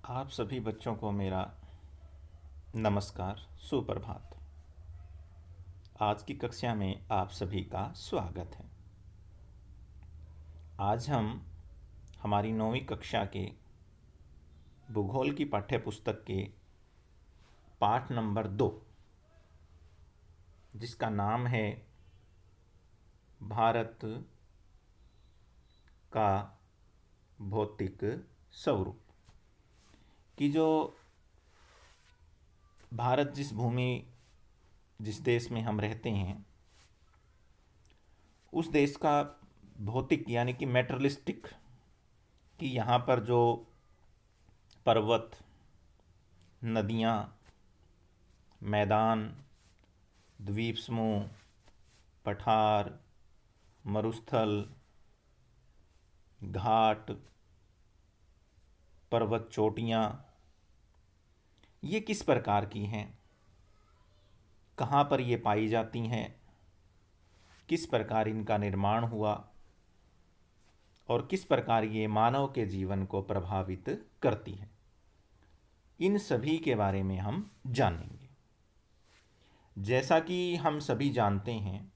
आप सभी बच्चों को मेरा नमस्कार, सुप्रभात। आज की कक्षा में आप सभी का स्वागत है। आज हम हमारी 9वीं कक्षा के भूगोल की पाठ्य पुस्तक के पाठ नंबर 2, जिसका नाम है भारत का भौतिक स्वरूप, कि जो भारत जिस देश में हम रहते हैं, उस देश का भौतिक यानी कि मेटरलिस्टिक, कि यहाँ पर जो पर्वत, नदियाँ, मैदान, द्वीप समूह, पठार, मरुस्थल, घाट, पर्वत चोटियाँ, ये किस प्रकार की हैं, कहाँ पर ये पाई जाती हैं, किस प्रकार इनका निर्माण हुआ और किस प्रकार ये मानव के जीवन को प्रभावित करती है, इन सभी के बारे में हम जानेंगे। जैसा कि हम सभी जानते हैं,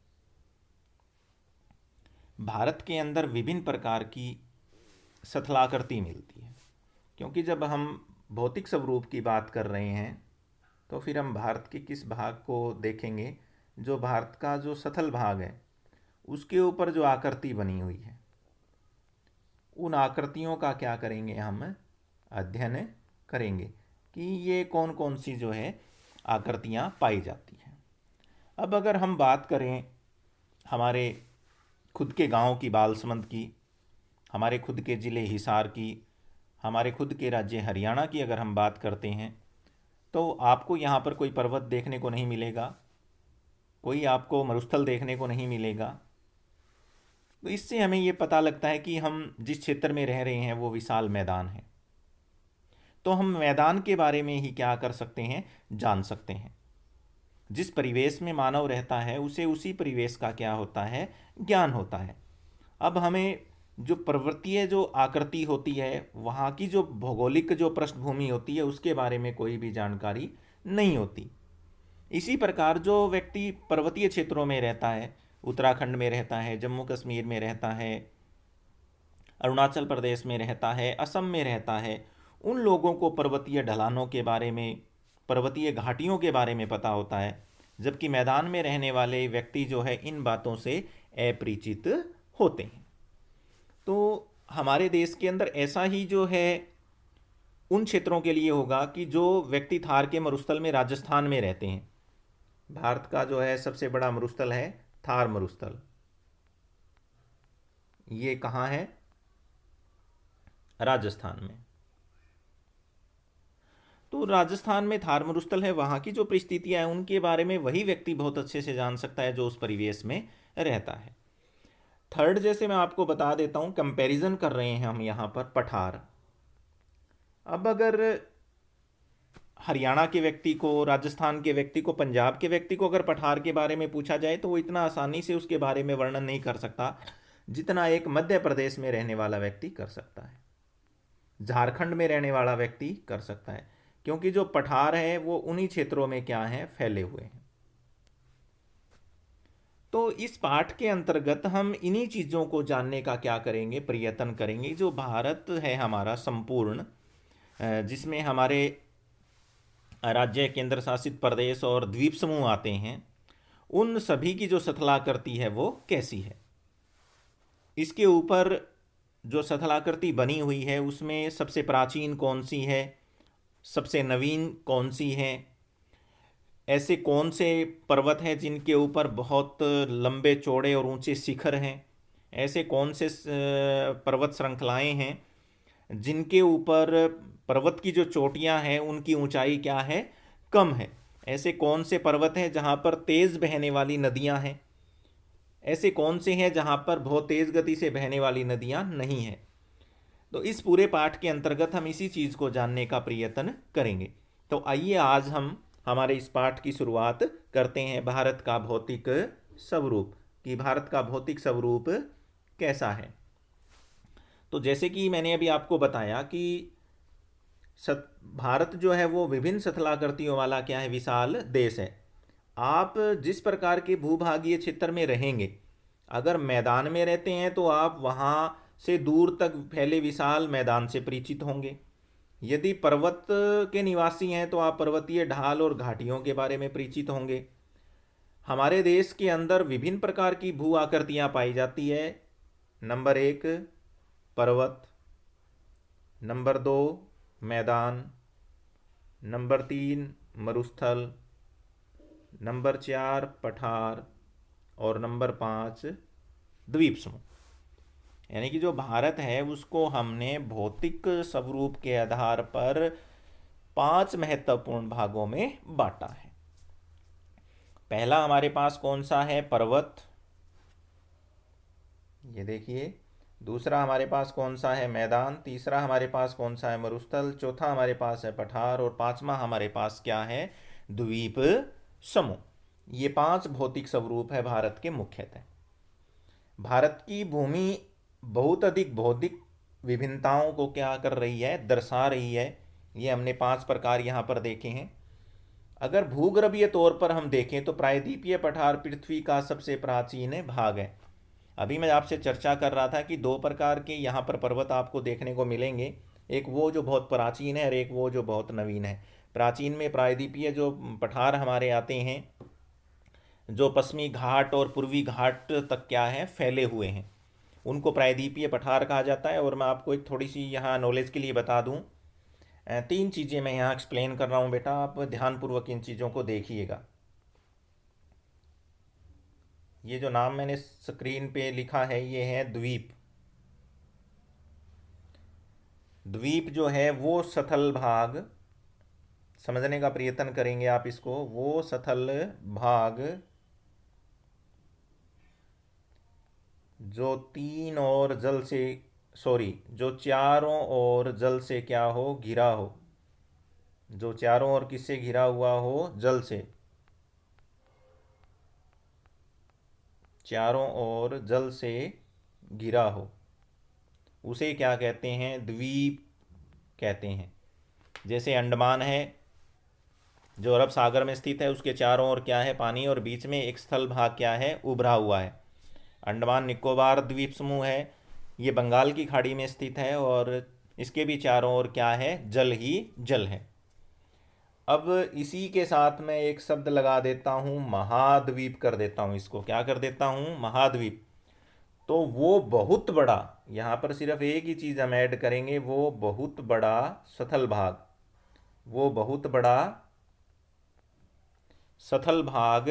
भारत के अंदर विभिन्न प्रकार की स्थलाकृति मिलती है, क्योंकि जब हम भौतिक स्वरूप की बात कर रहे हैं तो फिर हम भारत के किस भाग को देखेंगे। जो भारत का जो सतल भाग है, उसके ऊपर जो आकृति बनी हुई है, उन आकृतियों का क्या करेंगे, हम अध्ययन करेंगे कि ये कौन कौन सी जो है आकृतियाँ पाई जाती हैं। अब अगर हम बात करें हमारे खुद के गांव की, बालसमंद की, हमारे खुद के ज़िले हिसार की, हमारे खुद के राज्य हरियाणा की अगर हम बात करते हैं, तो आपको यहाँ पर कोई पर्वत देखने को नहीं मिलेगा, कोई आपको मरुस्थल देखने को नहीं मिलेगा। तो इससे हमें ये पता लगता है कि हम जिस क्षेत्र में रह रहे हैं वो विशाल मैदान है। तो हम मैदान के बारे में ही क्या कर सकते हैं, जान सकते हैं। जिस परिवेश में मानव रहता है उसे उसी परिवेश का क्या होता है, ज्ञान होता है। अब हमें जो पर्वतीय जो आकृति होती है, वहाँ की जो भौगोलिक जो पृष्ठभूमि होती है, उसके बारे में कोई भी जानकारी नहीं होती। इसी प्रकार जो व्यक्ति पर्वतीय क्षेत्रों में रहता है, उत्तराखंड में रहता है, जम्मू कश्मीर में रहता है, अरुणाचल प्रदेश में रहता है, असम में रहता है, उन लोगों को पर्वतीय ढलानों के बारे में, पर्वतीय घाटियों के बारे में पता होता है, जबकि मैदान में रहने वाले व्यक्ति जो है इन बातों से अपरिचित होते हैं। तो हमारे देश के अंदर ऐसा ही जो है उन क्षेत्रों के लिए होगा कि जो व्यक्ति थार के मरुस्थल में राजस्थान में रहते हैं। भारत का जो है सबसे बड़ा मरुस्थल है थार मरुस्थल। ये कहाँ है, राजस्थान में। तो राजस्थान में थार मरुस्थल है, वहाँ की जो परिस्थितियाँ हैं उनके बारे में वही व्यक्ति बहुत अच्छे से जान सकता है जो उस परिवेश में रहता है। थर्ड, जैसे मैं आपको बता देता हूँ, कंपैरिजन कर रहे हैं हम यहाँ पर पठार। अब अगर हरियाणा के व्यक्ति को, राजस्थान के व्यक्ति को, पंजाब के व्यक्ति को अगर पठार के बारे में पूछा जाए तो वो इतना आसानी से उसके बारे में वर्णन नहीं कर सकता जितना एक मध्य प्रदेश में रहने वाला व्यक्ति कर सकता है, झारखंड में रहने वाला व्यक्ति कर सकता है, क्योंकि जो पठार है वो उन्हीं क्षेत्रों में क्या है, फैले हुए हैं। तो इस पाठ के अंतर्गत हम इन्हीं चीज़ों को जानने का क्या करेंगे, प्रयत्न करेंगे। जो भारत है हमारा संपूर्ण, जिसमें हमारे राज्य, केंद्र शासित प्रदेश और द्वीप समूह आते हैं, उन सभी की जो स्थलाकृति है वो कैसी है, इसके ऊपर जो स्थलाकृति बनी हुई है उसमें सबसे प्राचीन कौन सी है, सबसे नवीन कौन सी है, ऐसे कौन से पर्वत हैं जिनके ऊपर बहुत लंबे चौड़े और ऊंचे शिखर हैं, ऐसे कौन से पर्वत श्रृंखलाएं हैं जिनके ऊपर पर्वत की जो चोटियां हैं उनकी ऊंचाई क्या है, कम है, ऐसे कौन से पर्वत हैं जहां पर तेज़ बहने वाली नदियां हैं, ऐसे कौन से हैं जहां पर बहुत तेज़ गति से बहने वाली नदियां नहीं हैं। तो इस पूरे पाठ के अंतर्गत हम इसी चीज़ को जानने का प्रयत्न करेंगे। तो आइए आज हम हमारे इस पाठ की शुरुआत करते हैं भारत का भौतिक स्वरूप, कि भारत का भौतिक स्वरूप कैसा है। तो जैसे कि मैंने अभी आपको बताया कि भारत जो है वो विभिन्न स्थलाकृतियों वाला क्या है, विशाल देश है। आप जिस प्रकार के भूभागीय क्षेत्र में रहेंगे, अगर मैदान में रहते हैं तो आप वहाँ से दूर तक फैले विशाल मैदान से परिचित होंगे। यदि पर्वत के निवासी हैं तो आप पर्वतीय ढाल और घाटियों के बारे में परिचित होंगे। हमारे देश के अंदर विभिन्न प्रकार की भू आकृतियाँ पाई जाती है। नंबर 1 पर्वत, नंबर 2 मैदान, नंबर 3 मरुस्थल, नंबर 4 पठार और नंबर 5 द्वीप समूह। यानी कि जो भारत है उसको हमने भौतिक स्वरूप के आधार पर 5 महत्वपूर्ण भागों में बांटा है। पहला हमारे पास कौन सा है, पर्वत, ये देखिए। दूसरा हमारे पास कौन सा है, मैदान। तीसरा हमारे पास कौन सा है, मरुस्थल। चौथा हमारे पास है पठार और पांचवा हमारे पास क्या है, द्वीप समूह। ये 5 भौतिक स्वरूप है भारत के मुख्यतः। भारत की भूमि बहुत अधिक भौतिक विभिन्नताओं को क्या कर रही है, दर्शा रही है। ये हमने 5 प्रकार यहाँ पर देखे हैं। अगर भूगर्भीय तौर पर हम देखें तो प्रायद्वीपीय पठार पृथ्वी का सबसे प्राचीन भाग है। अभी मैं आपसे चर्चा कर रहा था कि 2 प्रकार के यहाँ पर पर्वत आपको देखने को मिलेंगे, एक वो जो बहुत प्राचीन है और एक वो जो बहुत नवीन है। प्राचीन में प्रायद्वीपीय जो पठार हमारे आते हैं, जो पश्चिमी घाट और पूर्वी घाट तक क्या है फैले हुए हैं, उनको प्रायद्वीपीय पठार कहा जाता है। और मैं आपको एक थोड़ी सी यहाँ नॉलेज के लिए बता दूँ, 3 चीज़ें मैं यहाँ एक्सप्लेन कर रहा हूँ बेटा, आप ध्यानपूर्वक इन चीज़ों को देखिएगा। ये जो नाम मैंने स्क्रीन पे लिखा है ये है द्वीप। द्वीप जो है वो स्थल भाग, समझने का प्रयत्न करेंगे आप इसको, वो स्थल भाग जो तीन और जल से, सॉरी, जो चारों ओर जल से क्या हो, घिरा हो, जो चारों ओर किससे घिरा हुआ हो, जल से, चारों ओर जल से घिरा हो, उसे क्या कहते हैं, द्वीप कहते हैं। जैसे अंडमान है जो अरब सागर में स्थित है, उसके चारों ओर क्या है, पानी, और बीच में एक स्थल भाग क्या है, उभरा हुआ है। अंडमान निकोबार द्वीप समूह है, ये बंगाल की खाड़ी में स्थित है और इसके भी चारों ओर क्या है, जल ही जल है। अब इसी के साथ मैं एक शब्द लगा देता हूँ, महाद्वीप कर देता हूँ इसको। क्या कर देता हूँ, महाद्वीप। तो वो बहुत बड़ा, यहाँ पर सिर्फ एक ही चीज़ हम ऐड करेंगे, वो बहुत बड़ा स्थल भाग, वो बहुत बड़ा स्थल भाग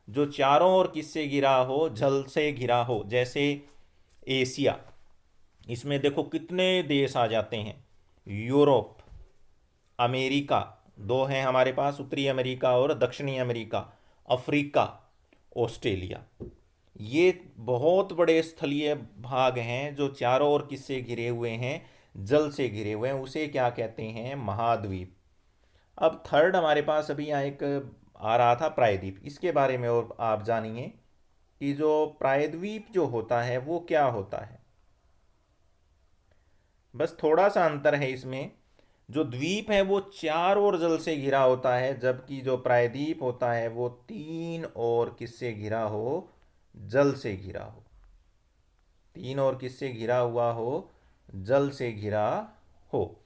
जो चारों ओर किससे घिरा हो, जल से घिरा हो। जैसे एशिया, इसमें देखो कितने देश आ जाते हैं, यूरोप, अमेरिका, 2 हैं हमारे पास, उत्तरी अमेरिका और दक्षिणी अमेरिका, अफ्रीका, ऑस्ट्रेलिया। ये बहुत बड़े स्थलीय भाग हैं जो चारों ओर किससे घिरे हुए हैं, जल से घिरे हुए हैं, उसे क्या कहते हैं, महाद्वीप। अब थर्ड हमारे पास अभी यहाँ एक आ रहा था, प्रायद्वीप। इसके बारे में और आप जानिए कि जो प्रायद्वीप जो होता है वो क्या होता है। बस थोड़ा सा अंतर है इसमें, जो द्वीप है वो 4 ओर जल से घिरा होता है, जबकि जो प्रायद्वीप होता है वो 3 ओर किससे घिरा हो, जल से घिरा हो। 3 ओर किससे घिरा हुआ हो, जल से घिरा हो।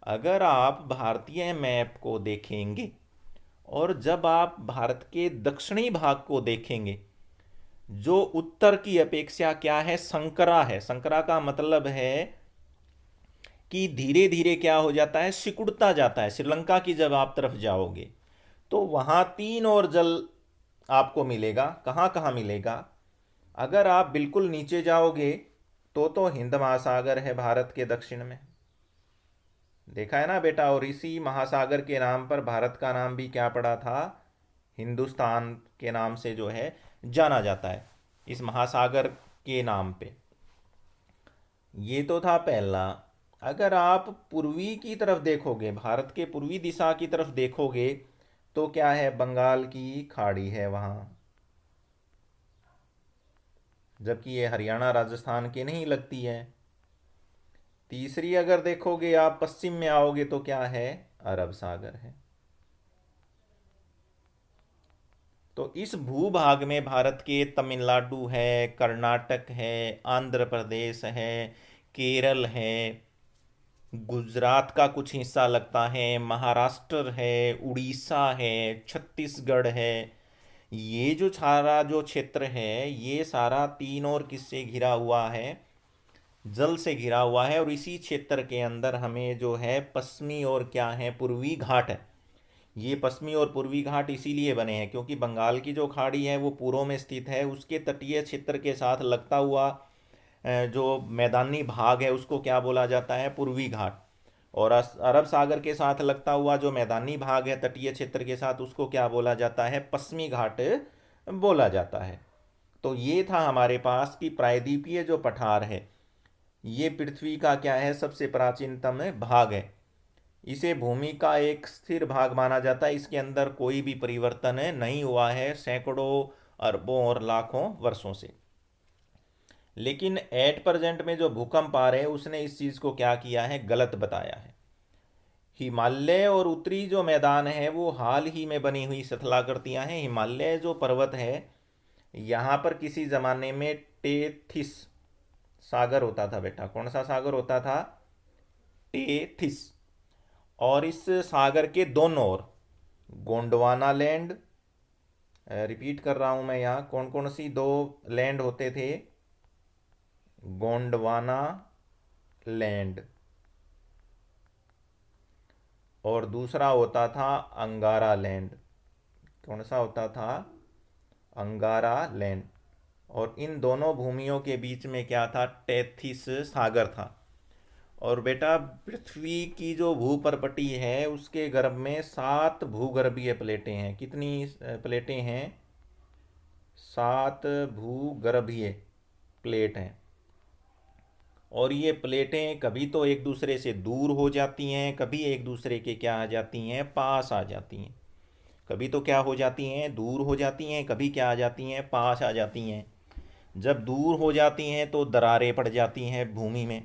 अगर आप भारतीय मैप को देखेंगे और जब आप भारत के दक्षिणी भाग को देखेंगे, जो उत्तर की अपेक्षा क्या है, संकरा है। संकरा का मतलब है कि धीरे धीरे क्या हो जाता है, सिकुड़ता जाता है। श्रीलंका की जब आप तरफ जाओगे तो वहाँ 3 और जल आपको मिलेगा। कहाँ कहाँ मिलेगा, अगर आप बिल्कुल नीचे जाओगे तो हिंद महासागर है भारत के दक्षिण में, देखा है ना बेटा। और इसी महासागर के नाम पर भारत का नाम भी क्या पड़ा था, हिंदुस्तान के नाम से जो है जाना जाता है, इस महासागर के नाम पे। ये तो था पहला। अगर आप पूर्वी की तरफ देखोगे, भारत के पूर्वी दिशा की तरफ देखोगे तो क्या है, बंगाल की खाड़ी है वहाँ, जबकि ये हरियाणा राजस्थान के नहीं लगती है। तीसरी अगर देखोगे आप पश्चिम में आओगे तो क्या है, अरब सागर है। तो इस भूभाग में भारत के तमिलनाडु है, कर्नाटक है, आंध्र प्रदेश है, केरल है, गुजरात का कुछ हिस्सा लगता है, महाराष्ट्र है, उड़ीसा है, छत्तीसगढ़ है। ये जो सारा जो क्षेत्र है ये सारा तीन और किससे घिरा हुआ है, जल से घिरा हुआ है। और इसी क्षेत्र के अंदर हमें जो है पश्चिमी और क्या है, पूर्वी घाट है। ये पश्चिमी और पूर्वी घाट इसीलिए बने हैं क्योंकि बंगाल की जो खाड़ी है वो पूर्व में स्थित है, उसके तटीय क्षेत्र के साथ लगता हुआ जो मैदानी भाग है उसको क्या बोला जाता है, पूर्वी घाट। और अरब सागर के साथ लगता हुआ जो मैदानी भाग है तटीय क्षेत्र के साथ उसको क्या बोला जाता है, पश्चिमी घाट बोला जाता है। तो ये था हमारे पास कि प्रायद्वीपीय जो पठार है ये पृथ्वी का क्या है, सबसे प्राचीनतम भाग है। इसे भूमि का एक स्थिर भाग माना जाता है, इसके अंदर कोई भी परिवर्तन नहीं हुआ है सैकड़ों, अरबों और लाखों वर्षों से। लेकिन एट प्रेजेंट में जो भूकंप आ रहे हैं उसने इस चीज़ को क्या किया है, गलत बताया है। हिमालय और उत्तरी जो मैदान है वो हाल ही में बनी हुई शथलाकृतियां हैं। हिमालय जो पर्वत है यहाँ पर किसी ज़माने में टेथिस सागर होता था बेटा। कौन सा सागर होता था, टेथिस। और इस सागर के दोनों ओर गोंडवाना लैंड, रिपीट कर रहा हूँ मैं यहाँ, कौन कौन सी दो लैंड होते थे, गोंडवाना लैंड और दूसरा होता था अंगारा लैंड। कौन सा होता था, अंगारा लैंड। और इन दोनों भूमियों के बीच में क्या था, टेथिस सागर था। और बेटा पृथ्वी की जो भूपरपटी है उसके गर्भ में 7 भूगर्भीय प्लेटें हैं। कितनी प्लेटें हैं, 7 भूगर्भीय प्लेट हैं। और ये प्लेटें कभी तो एक दूसरे से दूर हो जाती हैं, कभी एक दूसरे के क्या आ जाती हैं, पास आ जाती हैं। कभी तो क्या हो जाती हैं, दूर हो जाती हैं, कभी क्या आ जाती हैं, पास आ जाती हैं। जब दूर हो जाती हैं तो दरारें पड़ जाती हैं भूमि में।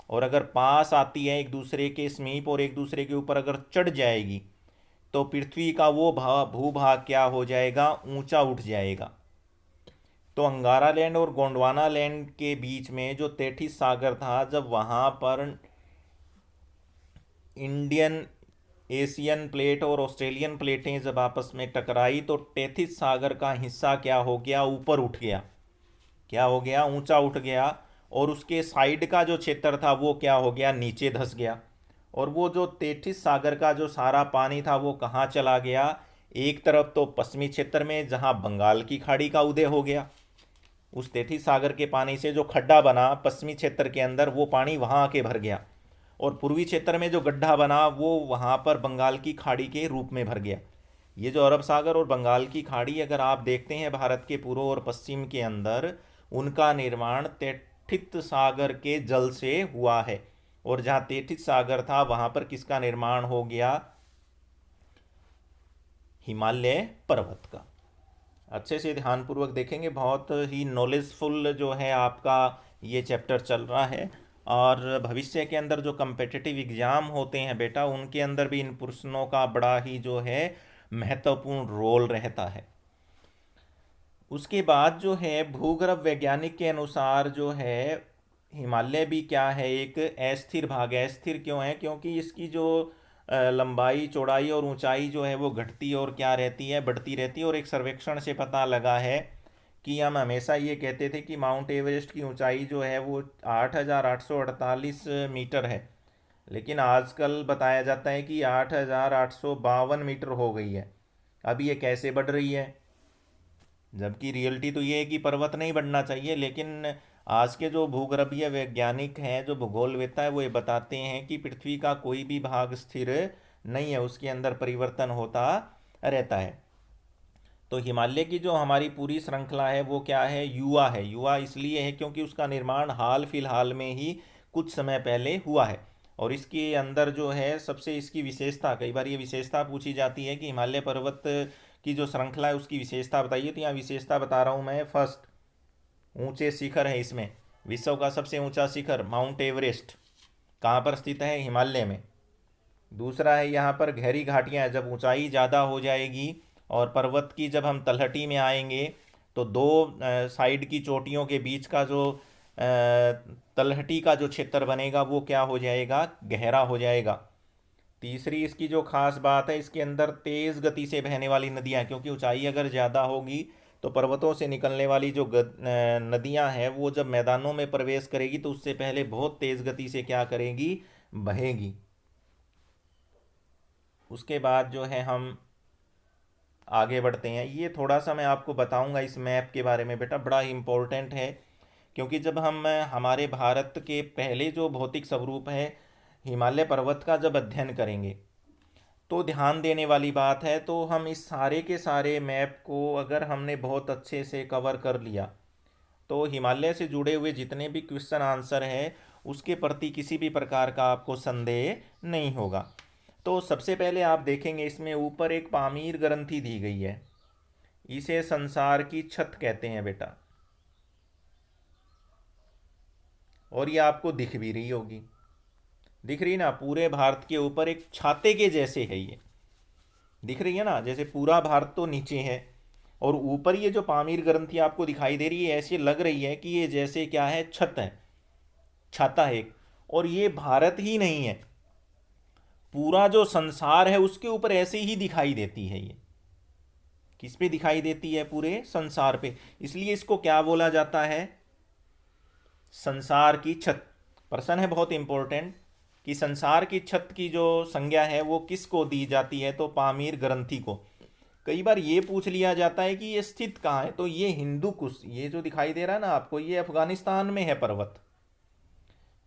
और अगर पास आती है एक दूसरे के समीप और एक दूसरे के ऊपर अगर चढ़ जाएगी तो पृथ्वी का वो भूभाग क्या हो जाएगा, ऊंचा उठ जाएगा। तो अंगारा लैंड और गोंडवाना लैंड के बीच में जो तेथिस सागर था, जब वहाँ पर इंडियन, एशियन प्लेट और ऑस्ट्रेलियन प्लेटें जब आपस में टकराई तो टेथिस सागर का हिस्सा क्या हो गया, ऊपर उठ गया। क्या हो गया, ऊंचा उठ गया। और उसके साइड का जो क्षेत्र था वो क्या हो गया, नीचे धंस गया। और वो जो तेथिस सागर का जो सारा पानी था वो कहाँ चला गया, एक तरफ तो पश्चिमी क्षेत्र में जहाँ बंगाल की खाड़ी का उदय हो गया, उस तेथिस सागर के पानी से जो खड्डा बना पश्चिमी क्षेत्र के अंदर वो पानी वहाँ आके भर गया। और पूर्वी क्षेत्र में जो गड्ढा बना वो वहाँ पर बंगाल की खाड़ी के रूप में भर गया। ये जो अरब सागर और बंगाल की खाड़ी अगर आप देखते हैं भारत के पूर्व और पश्चिम के अंदर, उनका निर्माण तेथित सागर के जल से हुआ है। और जहाँ तेथित सागर था वहाँ पर किसका निर्माण हो गया, हिमालय पर्वत का। अच्छे से ध्यानपूर्वक देखेंगे, बहुत ही नॉलेजफुल जो है आपका ये चैप्टर चल रहा है। और भविष्य के अंदर जो कम्पिटिटिव एग्ज़ाम होते हैं बेटा उनके अंदर भी इन प्रश्नों का बड़ा ही जो है महत्वपूर्ण रोल रहता है। उसके बाद जो है भूगर्भ वैज्ञानिक के अनुसार जो है हिमालय भी क्या है, एक अस्थिर भाग है। अस्थिर क्यों है, क्योंकि इसकी जो लंबाई चौड़ाई और ऊंचाई जो है वो घटती और क्या रहती है, बढ़ती रहती है। और एक सर्वेक्षण से पता लगा है कि हम हमेशा ये कहते थे कि माउंट एवरेस्ट की ऊंचाई जो है वो 8,848 मीटर है, लेकिन आजकल बताया जाता है कि 8,852 मीटर हो गई है। अब ये कैसे बढ़ रही है, जबकि रियलिटी तो ये है कि पर्वत नहीं बढ़ना चाहिए। लेकिन आज के जो भूगर्भीय वैज्ञानिक हैं, जो भूगोलवेत्ता है, वो ये बताते हैं कि पृथ्वी का कोई भी भाग स्थिर नहीं है, उसके अंदर परिवर्तन होता रहता है। तो हिमालय की जो हमारी पूरी श्रृंखला है वो क्या है, युवा है। युवा इसलिए है क्योंकि उसका निर्माण हाल फिलहाल में ही कुछ समय पहले हुआ है। और इसके अंदर जो है सबसे इसकी विशेषता, कई बार ये विशेषता पूछी जाती है कि हिमालय पर्वत की जो श्रृंखला है उसकी विशेषता बताइए। तो यहाँ विशेषता बता रहा हूँ मैं। फर्स्ट, ऊंचे शिखर है इसमें, विश्व का सबसे ऊंचा शिखर माउंट एवरेस्ट, कहाँ पर स्थित है? हिमालय में। दूसरा है यहाँ पर गहरी घाटियाँ, जब ऊंचाई ज़्यादा हो जाएगी और पर्वत की जब हम तलहटी में आएंगे तो दो साइड की चोटियों के बीच का जो तलहटी का जो क्षेत्र बनेगा वो क्या हो जाएगा? गहरा हो जाएगा। तीसरी इसकी जो खास बात है, इसके अंदर तेज़ गति से बहने वाली नदियाँ, क्योंकि ऊंचाई अगर ज़्यादा होगी तो पर्वतों से निकलने वाली जो नदियाँ हैं वो जब मैदानों में प्रवेश करेगी तो उससे पहले बहुत तेज़ गति से क्या करेगी? बहेगी। उसके बाद जो है हम आगे बढ़ते हैं। ये थोड़ा सा मैं आपको बताऊंगा इस मैप के बारे में बेटा, बड़ा ही इम्पोर्टेंट है, क्योंकि जब हम हमारे भारत के पहले जो भौतिक स्वरूप है हिमालय पर्वत का जब अध्ययन करेंगे तो ध्यान देने वाली बात है। तो हम इस सारे के सारे मैप को अगर हमने बहुत अच्छे से कवर कर लिया तो हिमालय से जुड़े हुए जितने भी क्वेश्चन आंसर है उसके प्रति किसी भी प्रकार का आपको संदेह नहीं होगा। तो सबसे पहले आप देखेंगे इसमें ऊपर एक पामीर ग्रंथि दी गई है, इसे संसार की छत कहते हैं बेटा, और ये आपको दिख भी रही होगी, दिख रही ना? पूरे भारत के ऊपर एक छाते के जैसे है ये, दिख रही है ना? जैसे पूरा भारत तो नीचे है और ऊपर ये जो पामीर ग्रंथि आपको दिखाई दे रही है ऐसे लग रही है कि ये जैसे क्या है? छत है, छाता है एक। और ये भारत ही नहीं है, पूरा जो संसार है उसके ऊपर ऐसे ही दिखाई देती है ये। किस पे दिखाई देती है? पूरे संसार पे। इसलिए इसको क्या बोला जाता है? संसार की छत। प्रश्न है बहुत इंपॉर्टेंट कि संसार की छत की जो संज्ञा है वो किसको दी जाती है? तो पामीर ग्रंथि को। कई बार ये पूछ लिया जाता है कि ये स्थित कहाँ है, तो ये हिंदू कुश, ये जो दिखाई दे रहा है ना आपको, ये अफगानिस्तान में है पर्वत,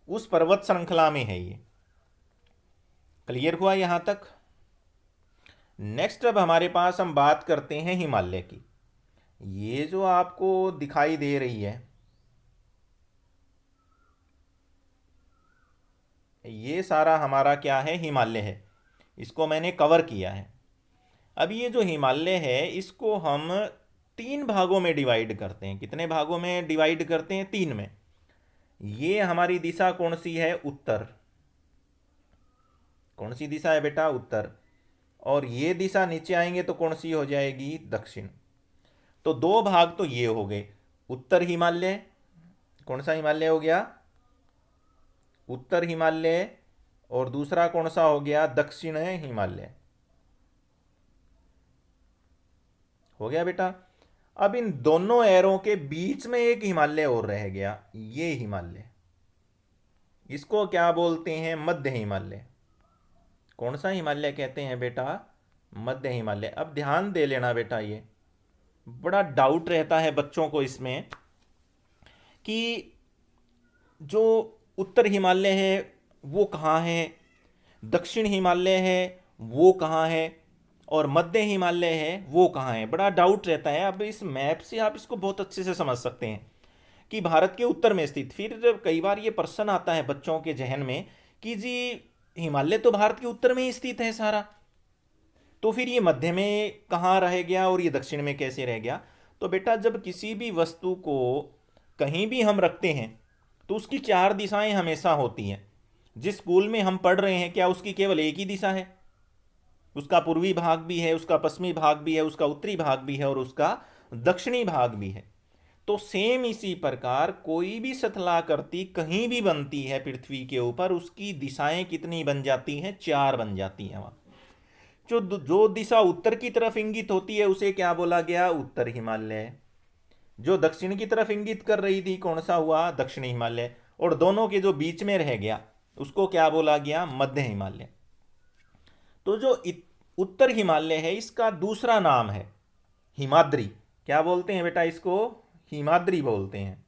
उस पर्वत श्रृंखला में है ये। क्लियर हुआ यहां तक? नेक्स्ट अब हमारे पास हम बात करते हैं हिमालय की। ये जो आपको दिखाई दे रही है ये सारा हमारा क्या है? हिमालय है। इसको मैंने कवर किया है। अब ये जो हिमालय है इसको हम तीन भागों में डिवाइड करते हैं। कितने भागों में डिवाइड करते हैं? तीन में। ये हमारी दिशा कौन सी है? उत्तर। कौन सी दिशा है बेटा? उत्तर। और ये दिशा नीचे आएंगे तो कौन सी हो जाएगी? दक्षिण। तो दो भाग तो ये हो गए। उत्तर हिमालय, कौन सा हिमालय हो गया? उत्तर हिमालय। और दूसरा कौन सा हो गया? दक्षिण हिमालय। हो गया बेटा। अब इन दोनों एरों के बीच में एक हिमालय और रह गया, ये हिमालय। इसको क्या बोलते हैं? मध्य हिमालय। कौन सा हिमालय कहते हैं बेटा? मध्य हिमालय। अब ध्यान दे लेना बेटा, ये बड़ा डाउट रहता है बच्चों को इसमें कि जो उत्तर हिमालय है वो कहाँ है, दक्षिण हिमालय है वो कहाँ है, और मध्य हिमालय है वो कहाँ है। बड़ा डाउट रहता है। अब इस मैप से आप इसको बहुत अच्छे से समझ सकते हैं कि भारत के उत्तर में स्थित। फिर कई बार ये प्रश्न आता है बच्चों के जहन में कि जी हिमालय तो भारत के उत्तर में ही स्थित है सारा, तो फिर ये मध्य में कहाँ रह गया और ये दक्षिण में कैसे रह गया? तो बेटा जब किसी भी वस्तु को कहीं भी हम रखते हैं तो उसकी चार दिशाएं हमेशा होती हैं। जिस स्कूल में हम पढ़ रहे हैं क्या उसकी केवल एक ही दिशा है? उसका पूर्वी भाग भी है, उसका पश्चिमी भाग भी है, उसका उत्तरी भाग भी है और उसका दक्षिणी भाग भी है। तो सेम इसी प्रकार कोई भी शथलाकृति कहीं भी बनती है पृथ्वी के ऊपर, उसकी दिशाएं कितनी बन जाती हैं? चार बन जाती हैं वहां। जो दिशा उत्तर की तरफ इंगित होती है उसे क्या बोला गया? उत्तर हिमालय। जो दक्षिण की तरफ इंगित कर रही थी कौन सा हुआ? दक्षिण हिमालय। और दोनों के जो बीच में रह गया उसको क्या बोला गया? मध्य हिमालय। तो जो उत्तर हिमालय है इसका दूसरा नाम है हिमाद्री। क्या बोलते हैं बेटा इसको? हिमाद्री बोलते हैं।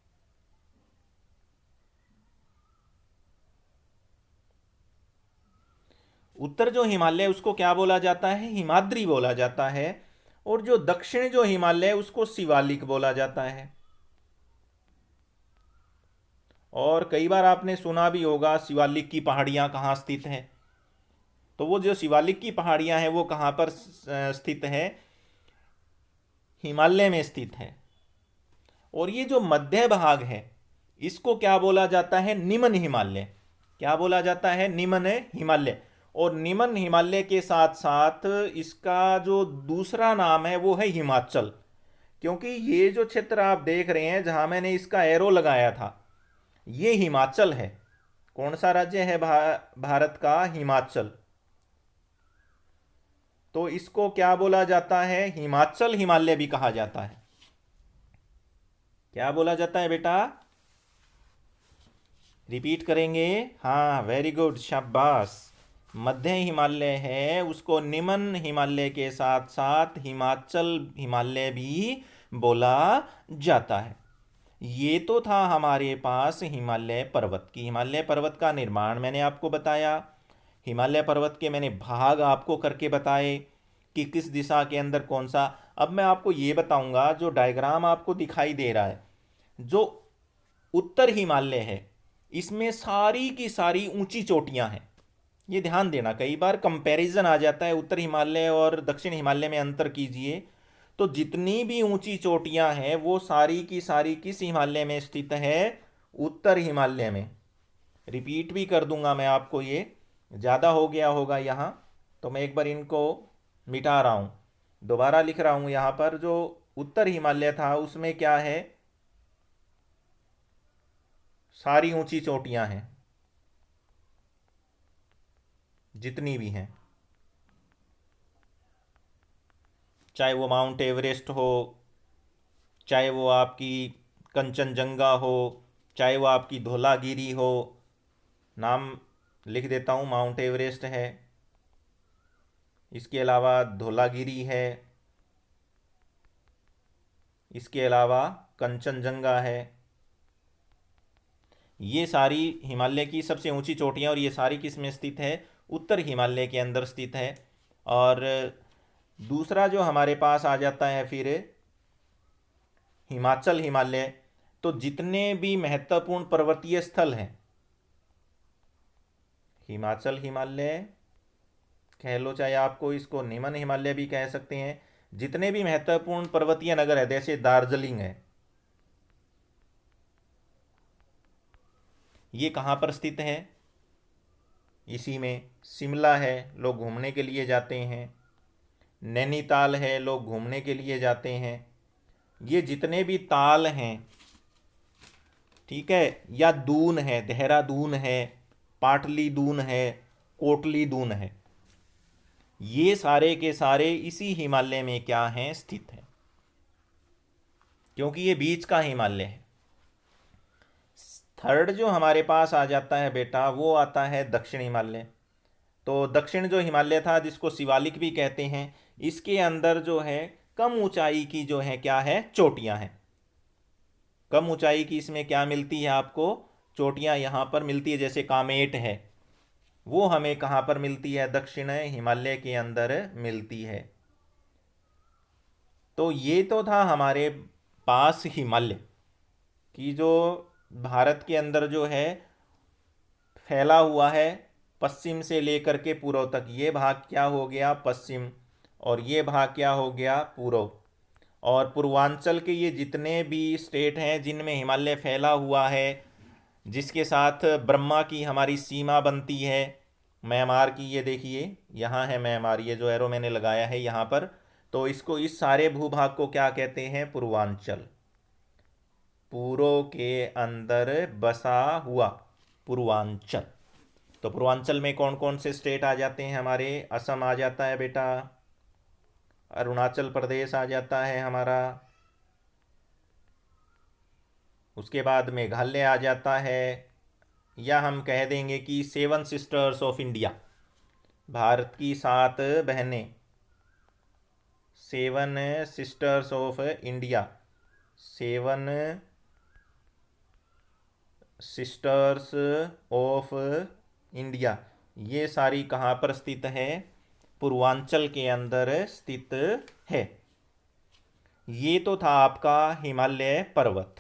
उत्तर जो हिमालय है उसको क्या बोला जाता है? हिमाद्री बोला जाता है। और जो दक्षिण जो हिमालय है उसको शिवालिक बोला जाता है। और कई बार आपने सुना भी होगा शिवालिक की पहाड़ियां कहाँ स्थित हैं। तो वो जो शिवालिक की पहाड़ियां हैं वो कहाँ पर स्थित है? हिमालय में स्थित है। और ये जो मध्य भाग है इसको क्या बोला जाता है? निम्न हिमालय। क्या बोला जाता है? निम्न हिमालय। और निम्न हिमालय के साथ साथ इसका जो दूसरा नाम है वो है हिमाचल। क्योंकि ये जो क्षेत्र आप देख रहे हैं जहां मैंने इसका एरो लगाया था, ये हिमाचल है। कौन सा राज्य है भारत का? हिमाचल। तो इसको क्या बोला जाता है? हिमाचल हिमालय भी कहा जाता है। क्या बोला जाता है बेटा? रिपीट करेंगे? हाँ, वेरी गुड, शाबाश। मध्य हिमालय है, उसको निम्न हिमालय के साथ साथ हिमाचल हिमालय भी बोला जाता है। ये तो था हमारे पास हिमालय पर्वत की। हिमालय पर्वत का निर्माण मैंने आपको बताया। हिमालय पर्वत के मैंने भाग आपको करके बताए कि किस दिशा के अंदर कौन सा। अब मैं आपको ये बताऊंगा, जो डायग्राम आपको दिखाई दे रहा है, जो उत्तर हिमालय है, इसमें सारी की सारी ऊंची चोटियां हैं। ये ध्यान देना, कई बार कंपैरिजन आ जाता है उत्तर हिमालय और दक्षिण हिमालय में अंतर कीजिए। तो जितनी भी ऊंची चोटियां हैं वो सारी की सारी किस हिमालय में स्थित है? उत्तर हिमालय में। रिपीट भी कर दूंगा मैं आपको, ये ज़्यादा हो गया होगा यहाँ, तो मैं एक बार इनको मिटा रहा हूँ, दोबारा लिख रहा हूँ। यहाँ पर जो उत्तर हिमालय था उसमें क्या है? सारी ऊंची चोटियां हैं, जितनी भी हैं, चाहे वो माउंट एवरेस्ट हो, चाहे वो आपकी कंचनजंगा हो, चाहे वो आपकी धौलागिरी हो। नाम लिख देता हूँ, माउंट एवरेस्ट है, इसके अलावा धौलागिरी है, इसके अलावा कंचनजंगा है। ये सारी हिमालय की सबसे ऊंची चोटियाँ, और ये सारी किस में स्थित है? उत्तर हिमालय के अंदर स्थित है। और दूसरा जो हमारे पास आ जाता है फिर हिमाचल हिमालय। तो जितने भी महत्वपूर्ण पर्वतीय स्थल हैं, हिमाचल हिमालय कह लो, चाहे आपको इसको निम्न हिमालय भी कह सकते हैं, जितने भी महत्वपूर्ण पर्वतीय नगर है, जैसे दार्जिलिंग है, ये कहाँ पर स्थित है? इसी में। शिमला है, लोग घूमने के लिए जाते हैं। नैनीताल है, लोग घूमने के लिए जाते हैं। ये जितने भी ताल हैं, ठीक है, या दून है, देहरादून है, पाटली दून है, कोटली दून है, ये सारे के सारे इसी हिमालय में क्या हैं? स्थित हैं, क्योंकि ये बीच का हिमालय है। थर्ड जो हमारे पास आ जाता है बेटा, वो आता है दक्षिण हिमालय। तो दक्षिण जो हिमालय था, जिसको शिवालिक भी कहते हैं, इसके अंदर जो है कम ऊंचाई की जो है क्या है? चोटियां हैं। कम ऊंचाई की इसमें क्या मिलती है आपको? चोटियां यहाँ पर मिलती है। जैसे कामेट है, वो हमें कहाँ पर मिलती है? दक्षिण हिमालय के अंदर मिलती है। तो ये तो था हमारे पास हिमालय की, जो भारत के अंदर जो है फैला हुआ है, पश्चिम से लेकर के पूर्व तक। ये भाग क्या हो गया? पश्चिम। और ये भाग क्या हो गया? पूर्व। और पूर्वांचल के ये जितने भी स्टेट हैं जिनमें हिमालय फैला हुआ है, जिसके साथ ब्रह्मा की हमारी सीमा बनती है, म्यांमार की, ये देखिए यहाँ है म्यांमार, ये जो एरो मैंने लगाया है यहाँ पर। तो इसको, इस सारे भूभाग को क्या कहते हैं? पूर्वांचल। पूर्व के अंदर बसा हुआ पूर्वांचल। तो पूर्वांचल में कौन कौन से स्टेट आ जाते हैं हमारे? असम आ जाता है बेटा, अरुणाचल प्रदेश आ जाता है हमारा, उसके बाद मेघालय आ जाता है, या हम कह देंगे कि seven sisters of India, Bharat की 7 बहनें, seven sisters of India, seven sisters of India, ये सारी कहाँ पर स्थित है? पूर्वांचल के अंदर स्थित है। ये तो था आपका हिमालय पर्वत।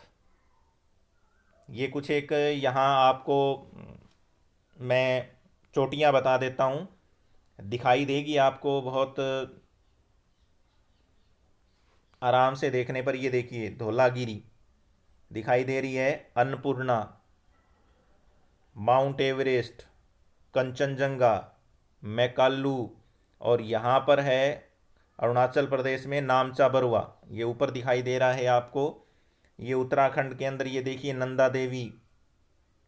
ये कुछ एक यहाँ आपको मैं चोटियाँ बता देता हूँ, दिखाई देगी आपको बहुत आराम से देखने पर। ये देखिए, धौलागिरी दिखाई दे रही है, अन्नपूर्णा, माउंट एवरेस्ट, कंचनजंगा, मैकालू, और यहाँ पर है अरुणाचल प्रदेश में नामचा बरुआ, ये ऊपर दिखाई दे रहा है आपको। ये उत्तराखंड के अंदर ये देखिए नंदा देवी,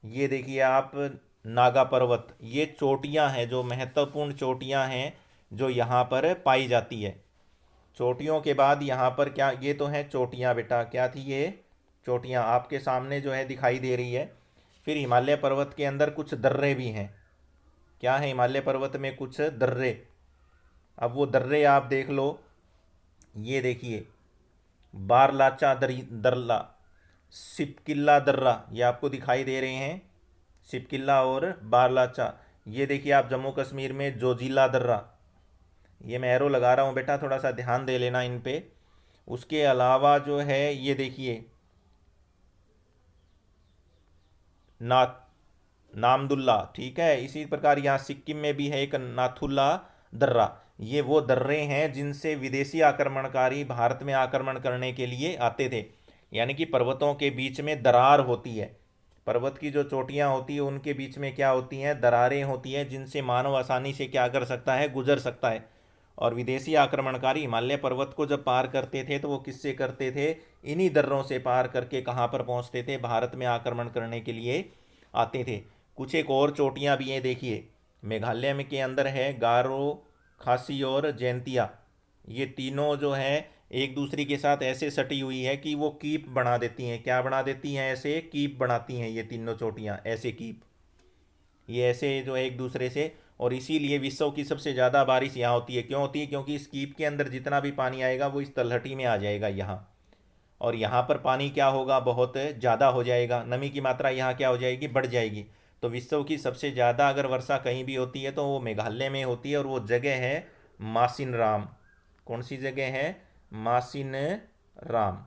ये देखिए आप नागा पर्वत। ये चोटियाँ हैं जो महत्वपूर्ण चोटियाँ हैं जो यहाँ पर पाई जाती है। चोटियों के बाद यहाँ पर क्या, ये तो हैं चोटियाँ बेटा, क्या थी ये चोटियाँ आपके सामने जो है दिखाई दे रही है। फिर हिमालय पर्वत के अंदर कुछ दर्रे भी हैं। क्या है हिमालय पर्वत में, कुछ दर्रे। अब वो दर्रे आप देख लो, ये देखिए बारलाचा दर्रा, सिपकिल्ला दर्रा, ये आपको दिखाई दे रहे हैं, सिपकिल्ला और बारलाचा। ये देखिए आप जम्मू कश्मीर में जोजिला दर्रा, ये मैं एरो लगा रहा हूँ बेटा, थोड़ा सा ध्यान दे लेना इन पे। उसके अलावा जो है ये देखिए ना नामदुल्ला, ठीक है। इसी प्रकार यहाँ सिक्किम में भी है एक नाथुल्ला दर्रा। ये वो दर्रे हैं जिनसे विदेशी आक्रमणकारी भारत में आक्रमण करने के लिए आते थे। यानी कि पर्वतों के बीच में दरार होती है, पर्वत की जो चोटियाँ होती है उनके बीच में क्या होती हैं, दरारें होती हैं, जिनसे मानव आसानी से क्या कर सकता है, गुजर सकता है। और विदेशी आक्रमणकारी हिमालय पर्वत को जब पार करते थे तो वो किससे करते थे, इन्हीं दर्रों से पार करके कहाँ पर पहुँचते थे, भारत में आक्रमण करने के लिए आते थे। कुछ एक और चोटियाँ भी हैं, देखिए मेघालय में के अंदर है गारो, खासी और जैंतिया। ये तीनों जो हैं एक दूसरे के साथ ऐसे सटी हुई है कि वो कीप बना देती हैं। क्या बना देती हैं, ऐसे कीप बनाती हैं ये तीनों चोटियाँ, ऐसे कीप, ये ऐसे जो है एक दूसरे से। और इसीलिए विश्व की सबसे ज़्यादा बारिश यहाँ होती है। क्यों होती है, क्योंकि इस कीप के अंदर जितना भी पानी आएगा वो इस तलहटी में आ जाएगा यहाँ। और यहाँ पर पानी क्या होगा, बहुत ज़्यादा हो जाएगा, नमी की मात्रा यहाँ क्या हो जाएगी, बढ़ जाएगी। तो विश्व की सबसे ज़्यादा अगर वर्षा कहीं भी होती है तो वो मेघालय में होती है, और वो जगह है मासिन राम। कौन सी जगह है, मासिन राम।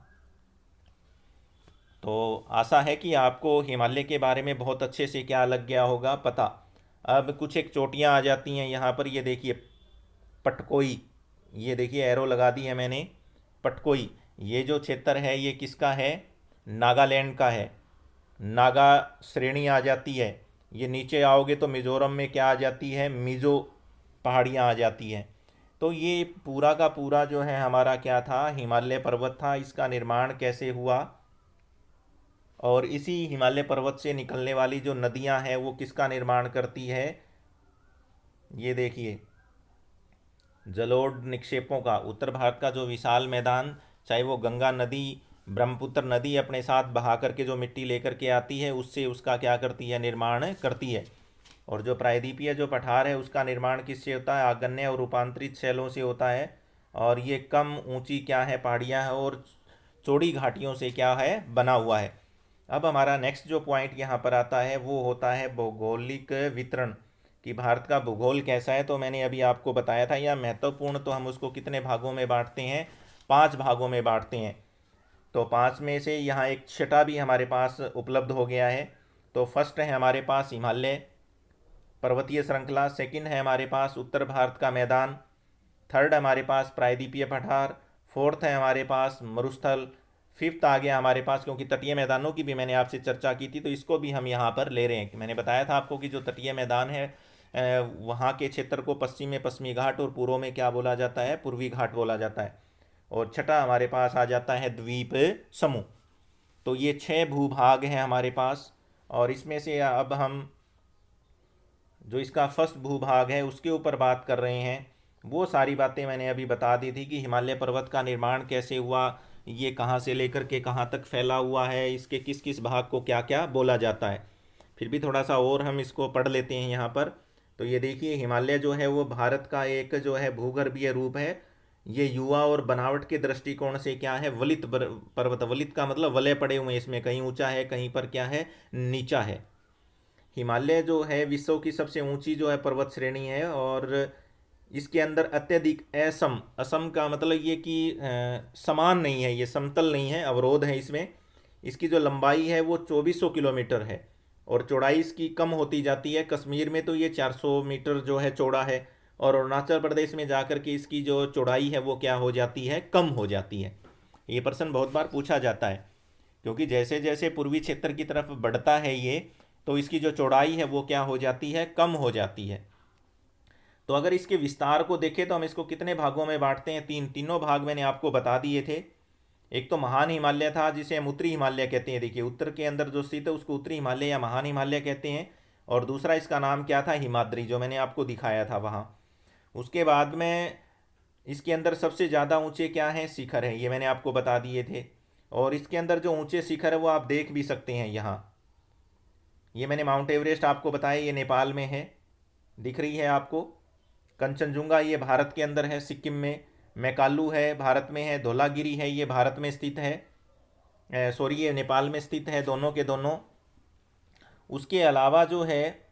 तो आशा है कि आपको हिमालय के बारे में बहुत अच्छे से क्या लग गया होगा पता। अब कुछ एक चोटियाँ आ जाती हैं यहाँ पर, ये देखिए पटकोई, ये देखिए एरो लगा दी है मैंने, पटकोई। ये जो क्षेत्र है ये किसका है, नागालैंड का है, नागा श्रेणी आ जाती है। ये नीचे आओगे तो मिज़ोरम में क्या आ जाती है, मिज़ो पहाड़ियाँ आ जाती हैं। तो ये पूरा का पूरा जो है हमारा क्या था, हिमालय पर्वत था। इसका निर्माण कैसे हुआ, और इसी हिमालय पर्वत से निकलने वाली जो नदियां हैं वो किसका निर्माण करती है, ये देखिए जलोढ़ निक्षेपों का। उत्तर भारत का जो विशाल मैदान, चाहे वो गंगा नदी, ब्रह्मपुत्र नदी अपने साथ बहा करके जो मिट्टी लेकर के आती है उससे उसका क्या करती है, निर्माण करती है। और जो प्रायद्वीपीय जो पठार है उसका निर्माण किससे होता है, आग्नेय और रूपांतरित शैलों से होता है। और ये कम ऊंची क्या है, पहाड़ियाँ हैं, और चौड़ी घाटियों से क्या है, बना हुआ है। अब हमारा नेक्स्ट जो पॉइंट यहाँ पर आता है वो होता है भौगोलिक वितरण, कि भारत का भूगोल कैसा है। तो मैंने अभी आपको बताया था, यह महत्वपूर्ण, तो हम उसको कितने भागों में बांटते हैं, 5 भागों में बांटते हैं। तो 5 में से यहाँ एक छठा भी हमारे पास उपलब्ध हो गया है। तो फर्स्ट है हमारे पास हिमालय पर्वतीय श्रृंखला, सेकंड है हमारे पास उत्तर भारत का मैदान, थर्ड हमारे पास प्रायद्वीपीय पठार, फोर्थ है हमारे पास मरुस्थल, फिफ्थ आ गया हमारे पास, क्योंकि तटीय मैदानों की भी मैंने आपसे चर्चा की थी तो इसको भी हम यहाँ पर ले रहे हैं। मैंने बताया था आपको कि जो तटीय मैदान है वहाँ के क्षेत्र को पश्चिम में पश्चिमी घाट और पूर्व में क्या बोला जाता है, पूर्वी घाट बोला जाता है। और छठा हमारे पास आ जाता है द्वीप समूह। तो ये 6 भूभाग हैं हमारे पास। और इसमें से अब हम जो इसका फर्स्ट भूभाग है उसके ऊपर बात कर रहे हैं। वो सारी बातें मैंने अभी बता दी थी कि हिमालय पर्वत का निर्माण कैसे हुआ, ये कहाँ से लेकर के कहाँ तक फैला हुआ है, इसके किस किस भाग को क्या क्या बोला जाता है। फिर भी थोड़ा सा और हम इसको पढ़ लेते हैं यहाँ पर। तो ये देखिए हिमालय जो है वो भारत का एक जो है भूगर्भीय रूप है। ये युवा और बनावट के दृष्टिकोण से क्या है, वलित पर्वत, वलित का मतलब वलय पड़े हुए हैं इसमें, कहीं ऊंचा है कहीं पर क्या है, नीचा है। हिमालय जो है विश्व की सबसे ऊंची जो है पर्वत श्रेणी है, और इसके अंदर अत्यधिक असम, असम का मतलब ये कि समान नहीं है, ये समतल नहीं है, अवरोध है इसमें। इसकी जो लंबाई है वो 2400 किलोमीटर है, और चौड़ाई इसकी कम होती जाती है। कश्मीर में तो ये 400 मीटर जो है चौड़ा है, और अरुणाचल प्रदेश में जाकर के इसकी जो चौड़ाई है वो क्या हो जाती है, कम हो जाती है। ये प्रश्न बहुत बार पूछा जाता है, क्योंकि जैसे जैसे पूर्वी क्षेत्र की तरफ बढ़ता है ये तो इसकी जो चौड़ाई है वो क्या हो जाती है, कम हो जाती है। तो अगर इसके विस्तार को देखें तो हम इसको कितने भागों में बांटते हैं, तीनों भाग मैंने आपको बता दिए थे। एक तो महान हिमालय था जिसे हम उत्तरी हिमालय कहते हैं, देखिए उत्तर के अंदर जो स्थित है उसको उत्तरी हिमालय या महान हिमालय कहते हैं। और दूसरा इसका नाम क्या था, हिमाद्री, जो मैंने आपको दिखाया था वहाँ। उसके बाद में इसके अंदर सबसे ज़्यादा ऊंचे क्या हैं, शिखर हैं, ये मैंने आपको बता दिए थे। और इसके अंदर जो ऊंचे शिखर है वो आप देख भी सकते हैं यहाँ। ये मैंने माउंट एवरेस्ट आपको बताया, ये नेपाल में है, दिख रही है आपको। कंचनजुंगा ये भारत के अंदर है, सिक्किम में। मैकालू है, भारत में है। धौलागिरी है, ये भारत में स्थित है, सॉरी ये नेपाल में स्थित है, दोनों के दोनों। उसके अलावा जो है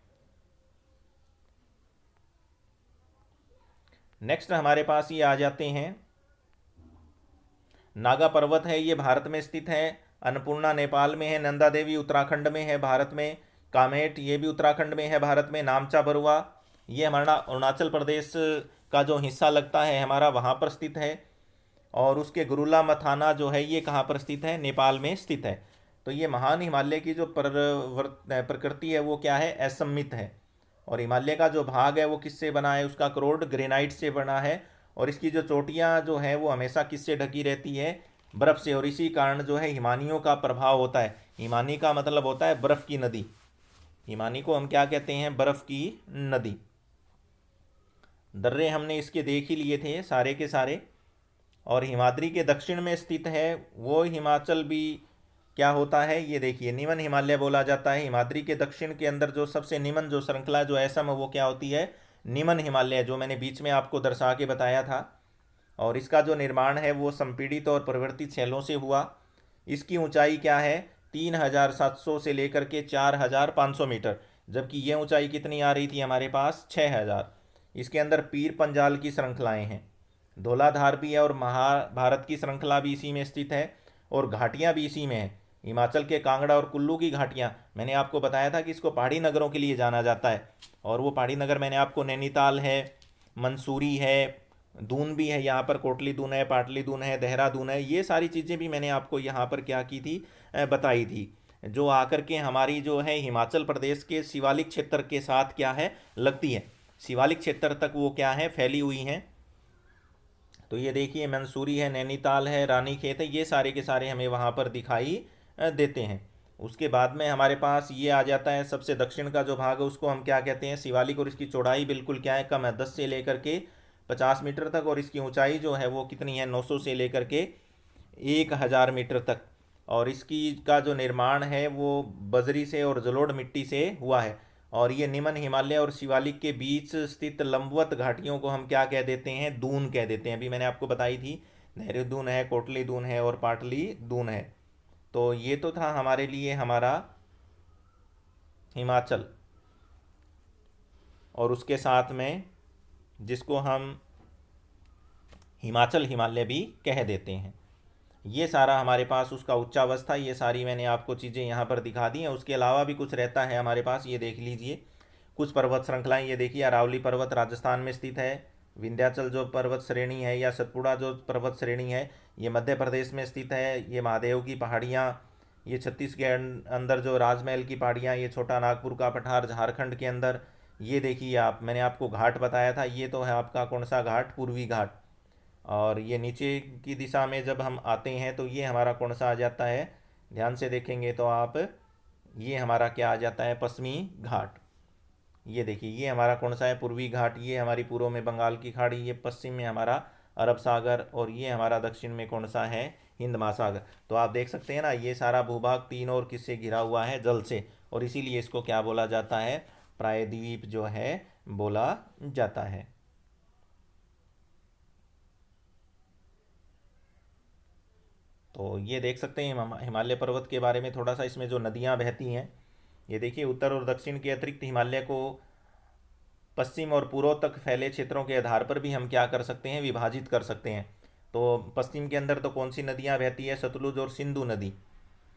नेक्स्ट हमारे पास ये आ जाते हैं, नागा पर्वत है, ये भारत में स्थित है। अन्नपूर्णा नेपाल में है। नंदा देवी उत्तराखंड में है, भारत में। कामेट ये भी उत्तराखंड में है, भारत में। नामचा बरुआ ये हमारा अरुणाचल प्रदेश का जो हिस्सा लगता है हमारा, वहाँ पर स्थित है। और उसके गुरुला मथाना जो है ये कहाँ पर स्थित है, नेपाल में स्थित है। तो ये महान हिमालय की जो प्रकृति है वो क्या है, असममित है। और हिमालय का जो भाग है वो किससे बना है, उसका करोड ग्रेनाइट से बना है। और इसकी जो चोटियाँ जो हैं वो हमेशा किससे ढकी रहती है, बर्फ़ से। और इसी कारण जो है हिमानियों का प्रभाव होता है। हिमानी का मतलब होता है बर्फ़ की नदी। हिमानी को हम क्या कहते हैं, बर्फ़ की नदी। दर्रे हमने इसके देख ही लिए थे सारे के सारे। और हिमाद्री के दक्षिण में स्थित है वो हिमाचल भी क्या होता है, ये देखिए निमन हिमालय बोला जाता है। हिमाद्री के दक्षिण के अंदर जो सबसे निमन जो श्रृंखला जो ऐसा वो क्या होती है, निमन हिमालय, जो मैंने बीच में आपको दर्शा के बताया था। और इसका जो निर्माण है वो संपीड़ित और परिवर्तित शैलों से हुआ। इसकी ऊंचाई क्या है, 3700 से लेकर के 4500 मीटर, जबकि ये ऊंचाई कितनी आ रही थी हमारे पास, 6000। इसके अंदर पीर पंजाल की श्रृंखलाएं हैं, धौलाधार भी है, और महाभारत की श्रृंखला भी इसी में स्थित है। और घाटियाँ भी इसी में हैं। हिमाचल के कांगड़ा और कुल्लू की घाटियाँ, मैंने आपको बताया था कि इसको पहाड़ी नगरों के लिए जाना जाता है। और वो पहाड़ी नगर मैंने आपको नैनीताल है, मंसूरी है, दून भी है यहाँ पर, कोटली दून है, पाटली दून है, देहरादून है। ये सारी चीज़ें भी मैंने आपको यहाँ पर क्या की थी, बताई थी, जो आकर के हमारी जो है हिमाचल प्रदेश के शिवालिक क्षेत्र के साथ क्या है, लगती है। शिवालिक क्षेत्र तक वो क्या है, फैली हुई हैं। तो ये देखिए मंसूरी है, नैनीताल है, रानीखेत है, ये सारे के सारे हमें वहाँ पर दिखाई देते हैं। उसके बाद में हमारे पास ये आ जाता है सबसे दक्षिण का जो भाग है, उसको हम क्या कहते हैं, शिवालिक। और इसकी चौड़ाई बिल्कुल क्या है, कम है, 10 से लेकर के 50 मीटर तक। और इसकी ऊंचाई जो है वो कितनी है, 900 से लेकर के 1000 मीटर तक। और इसकी का जो निर्माण है वो बजरी से और जलोढ़ मिट्टी से हुआ है। और ये निमन हिमालय और शिवालिक के बीच स्थित लंबवत घाटियों को हम क्या कह देते हैं, दून कह देते हैं। अभी मैंने आपको बताई थी, देहरादून है, कोटली दून है और पाटली दून है। तो ये तो था हमारे लिए हमारा हिमाचल, और उसके साथ में जिसको हम हिमाचल हिमालय भी कह देते हैं। ये सारा हमारे पास उसका उच्चावस्था, ये सारी मैंने आपको चीज़ें यहाँ पर दिखा दी हैं। उसके अलावा भी कुछ रहता है हमारे पास, ये देख लीजिए कुछ पर्वत श्रृंखलाएं। ये देखिए अरावली पर्वत राजस्थान में स्थित है। विंध्याचल जो पर्वत श्रेणी है या सतपुड़ा जो पर्वत श्रेणी है ये मध्य प्रदेश में स्थित है। ये महादेव की पहाड़ियाँ, ये छत्तीसगढ़ अंदर जो राजमहल की पहाड़ियाँ, ये छोटा नागपुर का पठार झारखंड के अंदर। ये देखिए आप, मैंने आपको घाट बताया था, ये तो है आपका कौन सा घाट, पूर्वी घाट। और ये नीचे की दिशा में जब हम आते हैं तो ये हमारा कौन सा आ जाता है, ध्यान से देखेंगे तो आप, ये हमारा क्या आ जाता है, पश्चिमी घाट। ये देखिए ये हमारा कौन सा है, पूर्वी घाट। ये हमारी पूर्व में बंगाल की खाड़ी, ये पश्चिम में हमारा अरब सागर, और ये हमारा दक्षिण में कौन सा है, हिंद महासागर। तो आप देख सकते हैं ना, ये सारा भूभाग तीन और किससे घिरा हुआ है, जल से। और इसीलिए इसको क्या बोला जाता है, प्रायद्वीप जो है बोला जाता है। तो ये देख सकते हैं हिमालय पर्वत के बारे में थोड़ा सा, इसमें जो नदियाँ बहती हैं। ये देखिए उत्तर और दक्षिण के अतिरिक्त हिमालय को पश्चिम और पूर्व तक फैले क्षेत्रों के आधार पर भी हम क्या कर सकते हैं, विभाजित कर सकते हैं। तो पश्चिम के अंदर तो कौन सी नदियाँ बहती है, सतलुज और सिंधु नदी।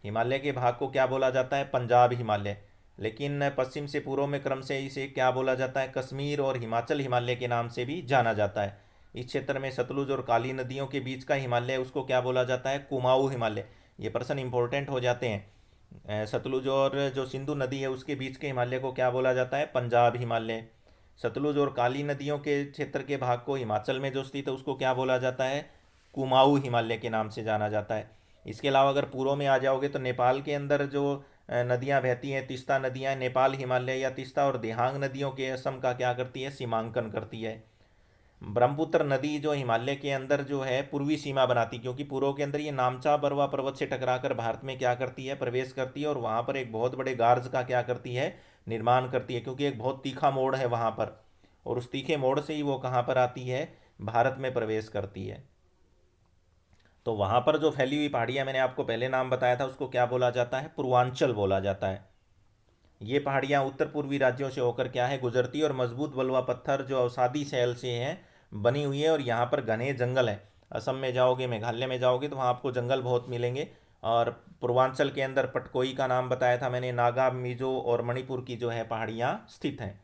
हिमालय के भाग को क्या बोला जाता है, पंजाब हिमालय। लेकिन पश्चिम से पूर्व में क्रम से इसे क्या बोला जाता है, कश्मीर और हिमाचल हिमालय के नाम से भी जाना जाता है। इस क्षेत्र में सतलुज और काली नदियों के बीच का हिमालय, उसको क्या बोला जाता है, कुमाऊँ हिमालय। ये प्रश्न इंपॉर्टेंट हो जाते हैं। सतलुज और जो सिंधु नदी है उसके बीच के हिमालय को क्या बोला जाता है? पंजाब हिमालय। सतलुज और काली नदियों के क्षेत्र के भाग को हिमाचल में जो स्थित है उसको क्या बोला जाता है? कुमाऊं हिमालय के नाम से जाना जाता है। इसके अलावा अगर पूर्व में आ जाओगे तो नेपाल के अंदर जो नदियां बहती हैं, तीस्ता नदियां, नेपाल हिमालय या तीस्ता और दिहांग नदियों के असम का क्या करती है? सीमांकन करती है। ब्रह्मपुत्र नदी जो हिमालय के अंदर जो है पूर्वी सीमा बनाती, क्योंकि पूर्व के अंदर ये नामचा बरवा पर्वत से टकराकर भारत में क्या करती है? प्रवेश करती है, और वहाँ पर एक बहुत बड़े गार्ज का क्या करती है? निर्माण करती है, क्योंकि एक बहुत तीखा मोड़ है वहाँ पर, और उस तीखे मोड़ से ही वो कहाँ पर आती है? भारत में प्रवेश करती है। तो वहाँ पर जो फैली हुई पहाड़ियाँ मैंने आपको पहले नाम बताया था उसको क्या बोला जाता है? पूर्वांचल बोला जाता है। ये पहाड़ियाँ उत्तर पूर्वी राज्यों से होकर क्या है? गुजरती है, और मजबूत बलुआ पत्थर जो अवसादी शैल से हैं बनी हुई है, और यहाँ पर घने जंगल हैं। असम में जाओगे, मेघालय में जाओगे तो वहाँ आपको जंगल बहुत मिलेंगे। और पूर्वांचल के अंदर पटकोई का नाम बताया था मैंने, नागा, मिजो और मणिपुर की जो है पहाड़ियाँ स्थित हैं।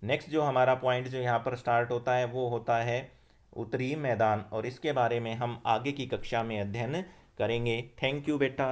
नेक्स्ट जो हमारा पॉइंट जो यहाँ पर स्टार्ट होता है वो होता है उत्तरी मैदान, और इसके बारे में हम आगे की कक्षा में अध्ययन करेंगे। थैंक यू बेटा।